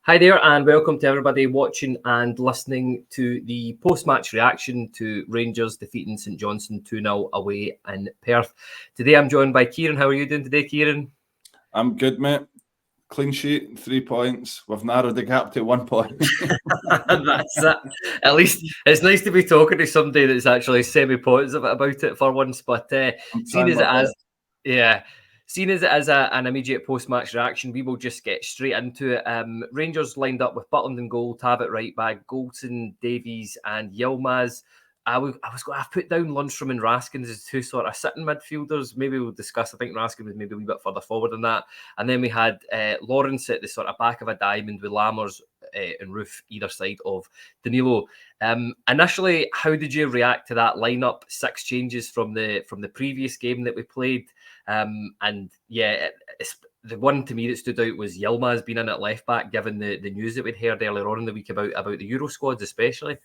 Hi there, and welcome to everybody watching and listening to the post-match reaction to Rangers defeating St Johnstone 2-0 away in Perth. Today I'm joined by Kyran. How are you doing today, Kyran? I'm good, mate. Clean sheet, 3 points. We've narrowed the gap to 1 point. That's it. At least it's nice to be talking to somebody that's actually semi-positive about it for once. But seeing as it is an immediate post-match reaction, we will just get straight into it. Rangers lined up with Butland in goal, Tab at right back, Goldson, Davies, and Yilmaz. I've put down Lundstrom and Raskins as two sort of sitting midfielders. Maybe we'll discuss. I think Raskin was maybe a wee bit further forward than that. And then we had Lawrence at the sort of back of a diamond with Lammers and Roof either side of Danilo. Initially, how did you react to that lineup? 6 changes from the previous game that we played. And yeah, the one to me that stood out was Yilmaz being in at left back, given the news that we'd heard earlier on in the week about the Euro squads, especially.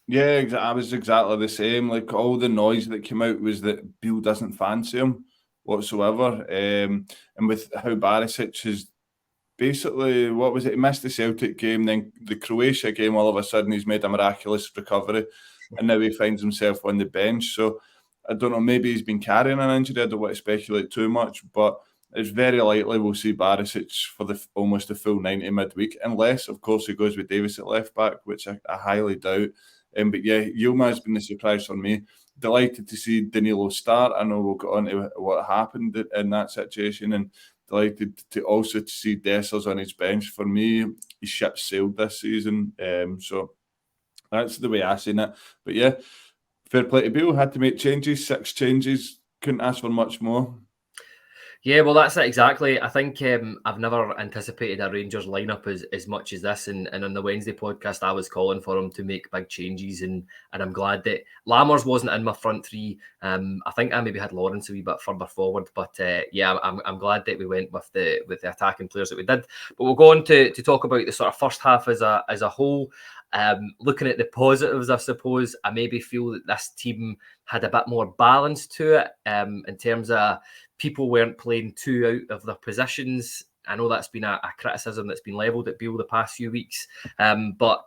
Yeah, I was exactly the same. Like, all the noise that came out was that Beale doesn't fancy him whatsoever. And with how Barisic is basically, what was it? He missed the Celtic game, then the Croatia game, all of a sudden he's made a miraculous recovery and now he finds himself on the bench. So I don't know, maybe he's been carrying an injury. I don't want to speculate too much, but it's very likely we'll see Barisic for almost the full 90 midweek, unless, of course, he goes with Davis at left back, which I highly doubt. But yeah, Yilmaz has been the surprise for me. Delighted to see Danilo start. I know we'll get on to what happened in that situation, and delighted to also to see Dessers on his bench. For me, he ship sailed this season. So that's the way I seen it. But yeah, fair play to Beale. Had to make changes, 6 changes. Couldn't ask for much more. Yeah, well, that's it exactly. I think I've never anticipated a Rangers lineup as much as this. And on the Wednesday podcast, I was calling for him to make big changes. And I'm glad that Lammers wasn't in my front three. I think I maybe had Lawrence a wee bit further forward. But yeah, I'm glad that we went with the attacking players that we did. But we'll go on to talk about the sort of first half as a whole. Looking at the positives, I suppose, I maybe feel that this team had a bit more balance to it in terms of people weren't playing too out of their positions. I know that's been a criticism that's been levelled at Beale the past few weeks, but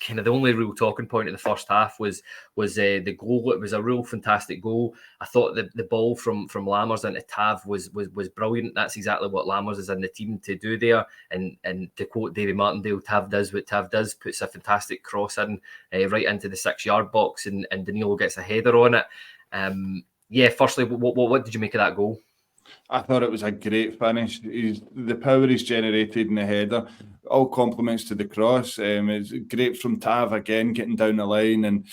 kind of the only real talking point in the first half was the goal. It was a real fantastic goal. I thought the ball from Lammers into Tav was brilliant. That's exactly what Lammers is in the team to do there. And to quote Davy Martindale, Tav does what Tav does, puts a fantastic cross in right into the 6-yard box, and Danilo gets a header on it. Yeah, firstly, what did you make of that goal? I thought it was a great finish. The power he's generated in the header, all compliments to the cross. It's great from Tav again, getting down the line, and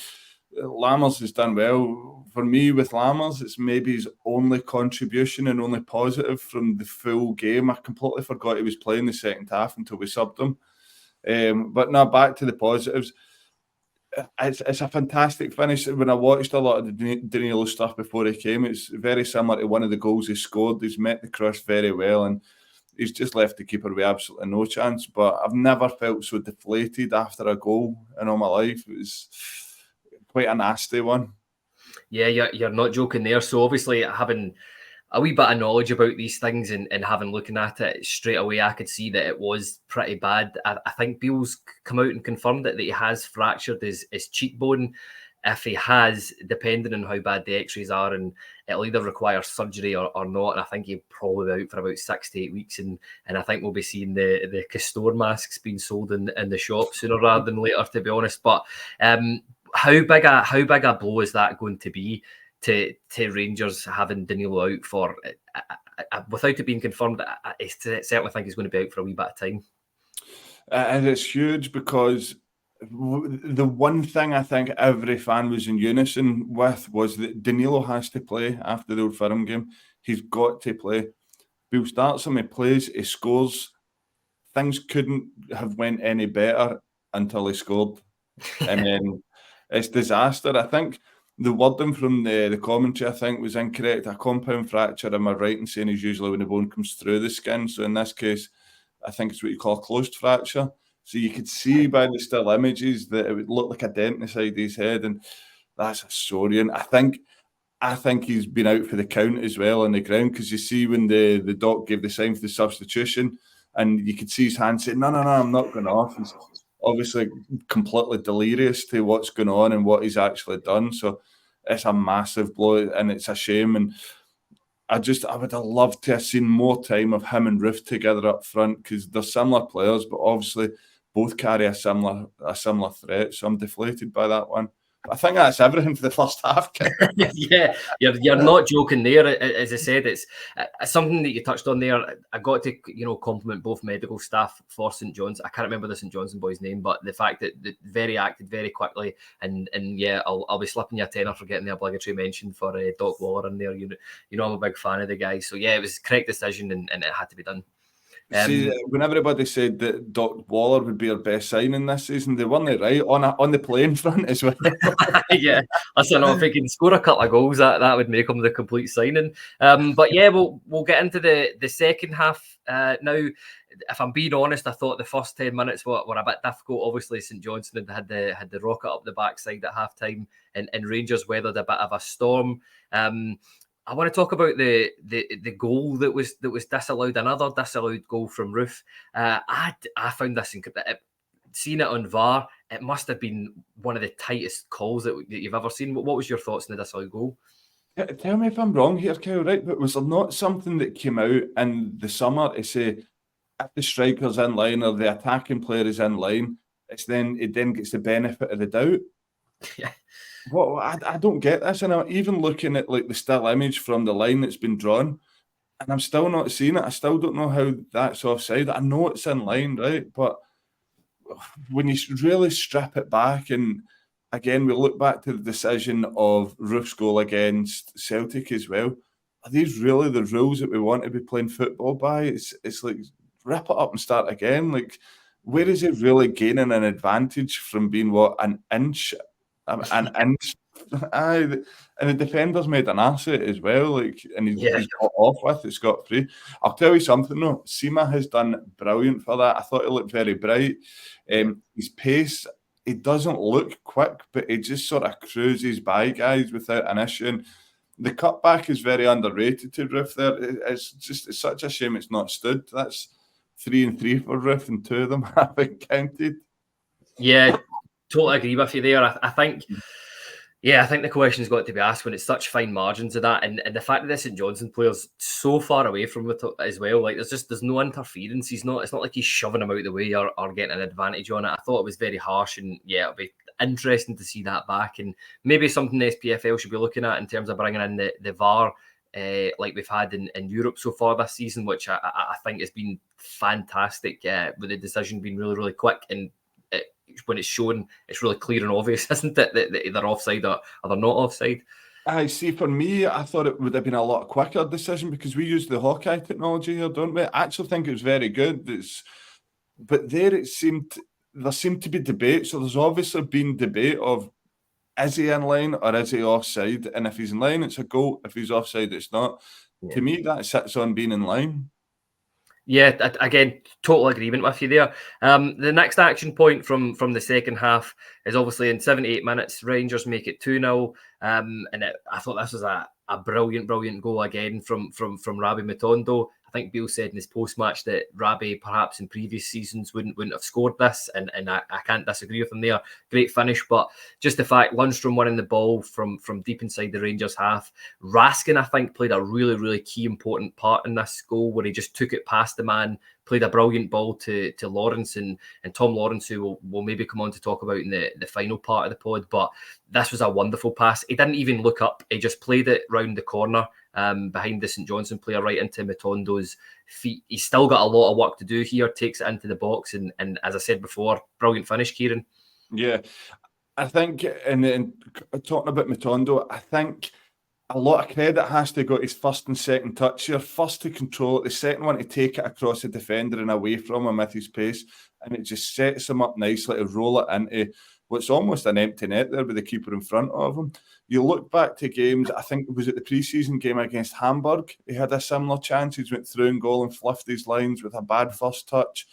Lammers has done well. For me, with Lammers, it's maybe his only contribution and only positive from the full game. I completely forgot he was playing the second half until we subbed him. But now back to the positives. It's a fantastic finish. When I watched a lot of the Danilo stuff before he came, it's very similar to one of the goals he scored. He's met the cross very well, and he's just left the keeper with absolutely no chance. But I've never felt so deflated after a goal in all my life. It was quite a nasty one. Yeah, you're not joking there. So obviously having a wee bit of knowledge about these things and having looking at it straight away, I could see that it was pretty bad. I think Beale's come out and confirmed that he has fractured his cheekbone. If he has, depending on how bad the x-rays are, and it'll either require surgery or not. And I think he'll probably be out for about 6 to 8 weeks. And I think we'll be seeing the Castor masks being sold in the shop sooner rather than later, to be honest. But how big a blow is that going to be to Rangers having Danilo out for, without it being confirmed? I certainly think he's going to be out for a wee bit of time. And it's huge because the one thing I think every fan was in unison with was that Danilo has to play after the Old Firm game. He's got to play. Beale starts him, he plays, he scores. Things couldn't have went any better until he scored. And then it's disaster. I think the wording from the commentary, I think, was incorrect. A compound fracture, am I right in saying, is usually when the bone comes through the skin? So in this case, I think it's what you call a closed fracture. So you could see by the still images that it would look like a dent inside his head, and that's a Sorian. I think he's been out for the count as well on the ground, because you see when the doc gave the sign for the substitution, and you could see his hand saying, no, I'm not going off. He's obviously completely delirious to what's going on and what he's actually done. So it's a massive blow, and it's a shame. And I would have loved to have seen more time of him and Roof together up front, because they're similar players, but obviously both carry a similar threat. So I'm deflated by that one. I think that's everything for the first half. Yeah, you're not joking there. As I said, it's something that you touched on there. I got to compliment both medical staff for St John's. I can't remember the St Johnstone boy's name, but the fact that they very acted very quickly, and yeah, I'll be slipping you a tenner for getting the obligatory mention for Doc Waller in there. I'm a big fan of the guy, so yeah, it was a correct decision, and it had to be done. See, when everybody said that Doc Waller would be our best signing this season, they weren't right on the playing front as well. Yeah, listen, if he can score a couple of goals, that would make him the complete signing. But yeah, we'll get into the second half now. If I'm being honest, I thought the first 10 minutes were a bit difficult. Obviously, St Johnstone had the rocket up the backside at half time, and Rangers weathered a bit of a storm. I want to talk about the goal that was disallowed, another disallowed goal from Roof. I found this incredible. Seeing it on VAR, it must have been one of the tightest calls that you've ever seen. What was your thoughts on the disallowed goal? Tell me if I'm wrong here, Kyle, right? But was there not something that came out in the summer to say if the striker's in line or the attacking player is in line, it then gets the benefit of the doubt? Yeah. Well, I don't get this, and I'm even looking at like the still image from the line that's been drawn, and I'm still not seeing it. I still don't know how that's offside. I know it's in line, right? But when you really strip it back, and again, we look back to the decision of Roof's goal against Celtic as well. Are these really the rules that we want to be playing football by? It's like rip it up and start again. Like, where is it really gaining an advantage from being an inch? And the defender's made an asset as well, and he's got off with it scot-free. I'll tell you something though, Sima has done brilliant for that. I thought he looked very bright. His pace, he doesn't look quick, but he just sort of cruises by guys without an issue. And the cutback is very underrated to Roof there. It's such a shame it's not stood. That's 3 and 3 for Roof, and 2 of them haven't counted. Yeah, totally agree with you there. I think the question's got to be asked when it's such fine margins of that, and the fact that the St Johnstone player's so far away from it as well. Like there's no interference. It's not like he's shoving him out the way or getting an advantage on it. I thought it was very harsh, and yeah, it'll be interesting to see that back, and maybe something the SPFL should be looking at in terms of bringing in the VAR. Like we've had in Europe so far this season, which I think has been fantastic, with the decision being really, really quick, and when it's shown, it's really clear and obvious, isn't it, that they're offside or they're not offside. I see. For me, I thought it would have been a lot quicker decision because we use the Hawkeye technology here, don't we? I actually think it was very good. But there seemed to be debate. So there's obviously been debate of, is he in line or is he offside? And if he's in line, it's a goal. If he's offside, it's not. Yeah. To me, that sits on being in line. Yeah, again, total agreement with you there. The next action point from the second half is obviously in 78 minutes, Rangers make it 2-0. And I thought this was a brilliant goal again from Rabbi Matondo. I think Beale said in his post-match that Rabbi perhaps in previous seasons wouldn't have scored this, and I can't disagree with him there. Great finish, but just the fact Lundstrom winning the ball from deep inside the Rangers half. Raskin, I think, played a really, really key important part in this goal where he just took it past the man, played a brilliant ball to Lawrence and Tom Lawrence, who we'll maybe come on to talk about in the final part of the pod. But this was a wonderful pass. He didn't even look up. He just played it round the corner behind the St Johnstone player right into Matondo's feet. He's still got a lot of work to do here, takes it into the box. And as I said before, brilliant finish, Kyran. Yeah, I think, and talking about Matondo, I think a lot of credit has to go to his first and second touch here. First to control it, the second one to take it across the defender and away from him with his pace, and it just sets him up nicely to roll it into what's almost an empty net there with the keeper in front of him. You look back to games, I think it was at the pre-season game against Hamburg, he had a similar chance. He went through and goal and fluffed his lines with a bad first touch.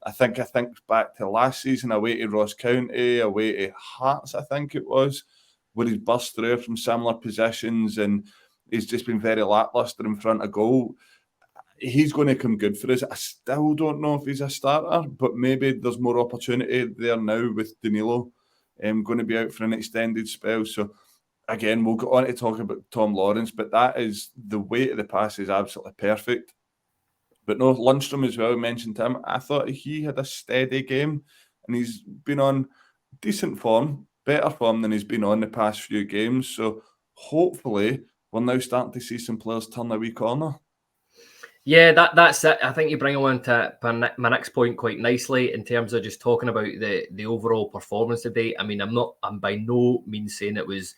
I think back to last season, away to Ross County, away to Hearts, I think it was, where he's burst through from similar positions, and he's just been very lacklustre in front of goal. he's going to come good for us. I still don't know if he's a starter, but maybe there's more opportunity there now with Danilo going to be out for an extended spell. So again, we'll go on to talk about Tom Lawrence, but that is the weight of the pass is absolutely perfect. But no, Lundstram as well, mentioned him. I thought he had a steady game and he's been on decent form, better form than he's been on the past few games. So hopefully we're now starting to see some players turn a wee corner. Yeah, that's it. I think you bring on to my next point quite nicely in terms of just talking about the overall performance today. I mean, I'm by no means saying it was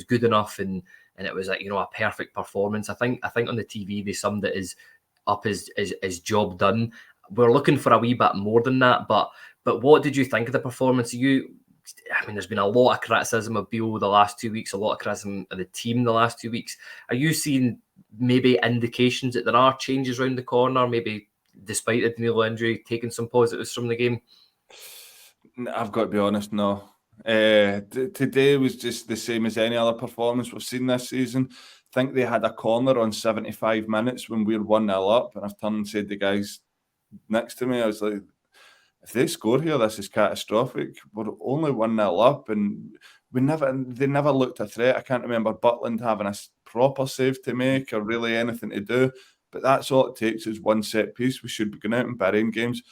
good enough and it was like, you know, a perfect performance. I think on the TV they summed it as up as job done. We're looking for a wee bit more than that, but what did you think of the performance? I mean, there's been a lot of criticism of Beale the last 2 weeks, a lot of criticism of the team the last 2 weeks. Are you seeing maybe indications that there are changes around the corner, maybe despite the Danilo injury, taking some positives from the game? I've got to be honest, no. Today was just the same as any other performance we've seen this season. I think they had a corner on 75 minutes when we were 1-0 up, and I've turned and said to the guys next to me, I was like, if they score here, this is catastrophic. We're only 1-0 up, and they never looked a threat. I can't remember Butland having a proper save to make or really anything to do. But that's all it takes is one set piece. We should be going out and burying games.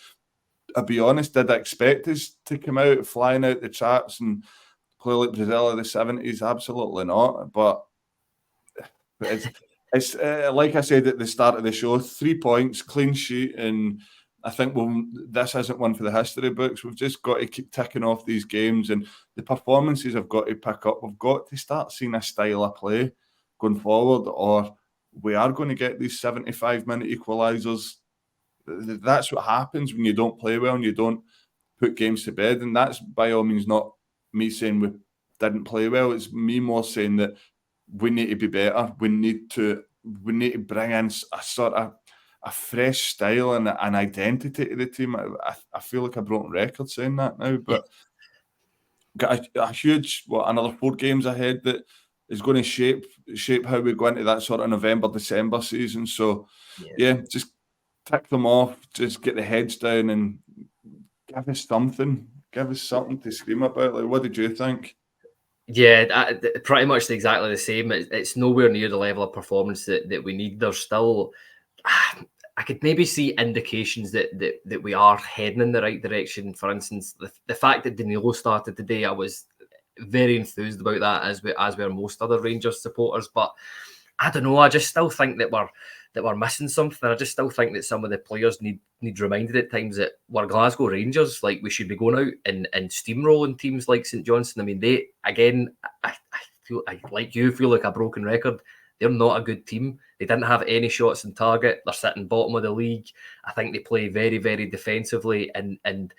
I'll be honest, did I expect us to come out flying out the traps and play like Brazil of the 70s? Absolutely not. But it's like I said at the start of the show, 3 points, clean sheet, and I think this isn't one for the history books. We've just got to keep ticking off these games, and the performances have got to pick up. We've got to start seeing a style of play going forward, or we are going to get these 75-minute equalisers. That's what happens when you don't play well and you don't put games to bed. And that's by all means not me saying we didn't play well. It's me more saying that we need to be better. We need to bring in a sort of a fresh style and an identity to the team. I feel like a broken record saying that now, but got a huge, another 4 games ahead that is going to shape how we go into that sort of November, December season. So yeah, just tick them off, just get the heads down and give us something to scream about. Like, what did you think? Yeah, pretty much exactly the same. It's nowhere near the level of performance that we need. There's still, I could maybe see indications that we are heading in the right direction. For instance, the fact that Danilo started today, I was very enthused about that, as were most other Rangers supporters. But I don't know. I just still think that we're missing something. I just still think that some of the players need reminded at times that we're Glasgow Rangers. Like, we should be going out and steamrolling teams like St Johnstone. I mean, they, again, I feel like a broken record. They're not a good team. They didn't have any shots on target. They're sitting bottom of the league. I think they play very, very defensively. And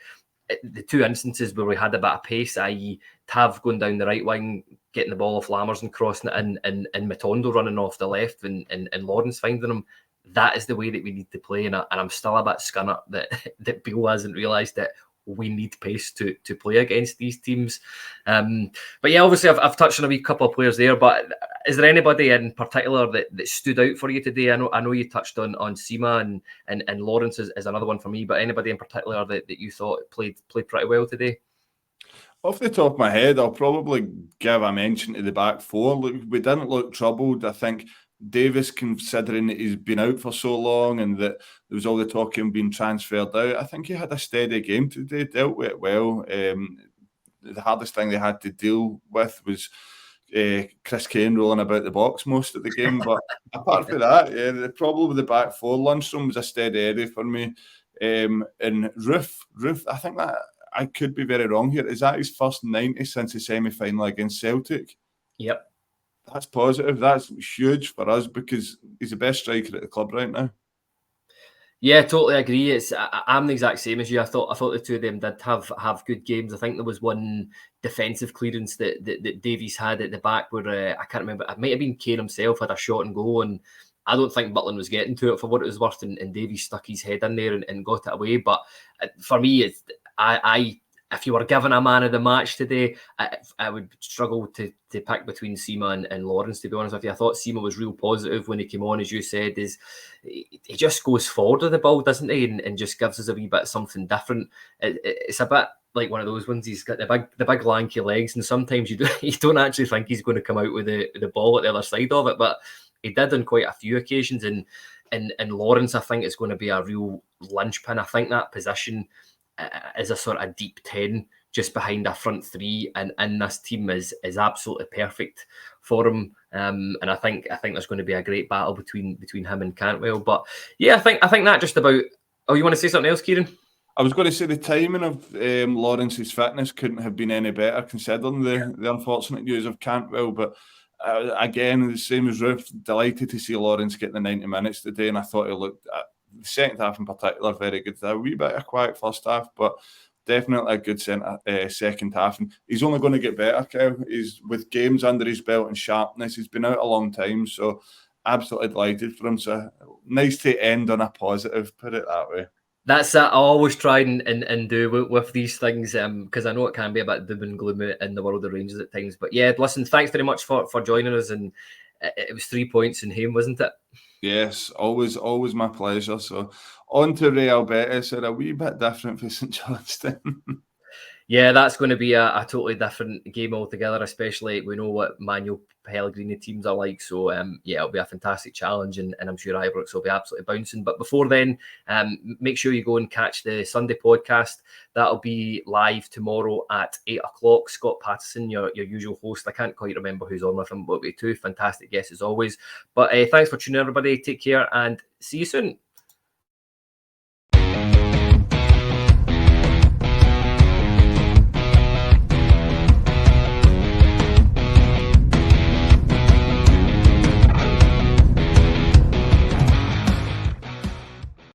the 2 instances where we had a bit of pace, i.e. Tav going down the right wing, getting the ball off Lammers and crossing it in, and Matondo running off the left and Lawrence finding him, that is the way that we need to play. And I'm still a bit scunnered that Beale hasn't realised that we need pace to play against these teams. But yeah, obviously I've touched on a wee couple of players there, but is there anybody in particular that stood out for you today? I know you touched on Sima and Lawrence is another one for me, but anybody in particular that you thought played pretty well today? Off the top of my head, I'll probably give a mention to the back 4. Look, we didn't look troubled. I think Davis, considering that he's been out for so long and that there was all the talk of him being transferred out, I think he had a steady game today, dealt with it well. The hardest thing they had to deal with was Chris Kane rolling about the box most of the game. But apart from that, yeah, the problem with the back 4, Lundstram was a steady Eddie for me. And Roof, I think that I could be very wrong here. Is that his first 90 since the semi-final against Celtic? Yep. That's positive. That's huge for us because he's the best striker at the club right now. Yeah, totally agree. I'm the exact same as you. I thought the 2 of them did have good games. I think there was one defensive clearance that Davies had at the back where I can't remember. It might have been Kane himself had a shot and go, and I don't think Butland was getting to it for what it was worth, and Davies stuck his head in there and got it away. But for me, I if you were given a man of the match today, I would struggle to pick between Sima and Lawrence, to be honest with you. I thought Sima was real positive when he came on, as you said. He just goes forward with the ball, doesn't he? And just gives us a wee bit something different. It's a bit like one of those ones. He's got the big lanky legs, and sometimes you don't actually think he's going to come out with the ball at the other side of it, but he did on quite a few occasions. And Lawrence, I think, is going to be a real linchpin. I think that position is a sort of deep 10 just behind a front three, and this team is absolutely perfect for him. And I think there's going to be a great battle between him and Cantwell. But yeah, I think that just about. Oh, you want to say something else, Kyran? I was going to say the timing of Lawrence's fitness couldn't have been any better, considering the unfortunate news of Cantwell. But again, the same as Ruth, delighted to see Lawrence get the 90 minutes today, and I thought he looked at the second half in particular very good. A wee bit of a quiet first half, but definitely a good second half. And he's only going to get better, Kyle. He's with games under his belt and sharpness. He's been out a long time, so absolutely delighted for him. So nice to end on a positive, put it that way. That's it. I always try and do with these things, because I know it can be a bit doom and gloom in the world of Rangers at times. But yeah, listen, thanks very much for joining us. And it was 3 points in Hame, wasn't it? Yes, always my pleasure. So on to Real Betis, a wee bit different for St Johnstone. Yeah, that's going to be a totally different game altogether, especially we know what Manuel Pellegrini teams are like. So, yeah, it'll be a fantastic challenge, and I'm sure Ibrox will be absolutely bouncing. But before then, make sure you go and catch the Sunday podcast. That'll be live tomorrow at 8 o'clock. Scott Patterson, your usual host. I can't quite remember who's on with him, but we two fantastic guests as always. But thanks for tuning in, everybody. Take care and see you soon.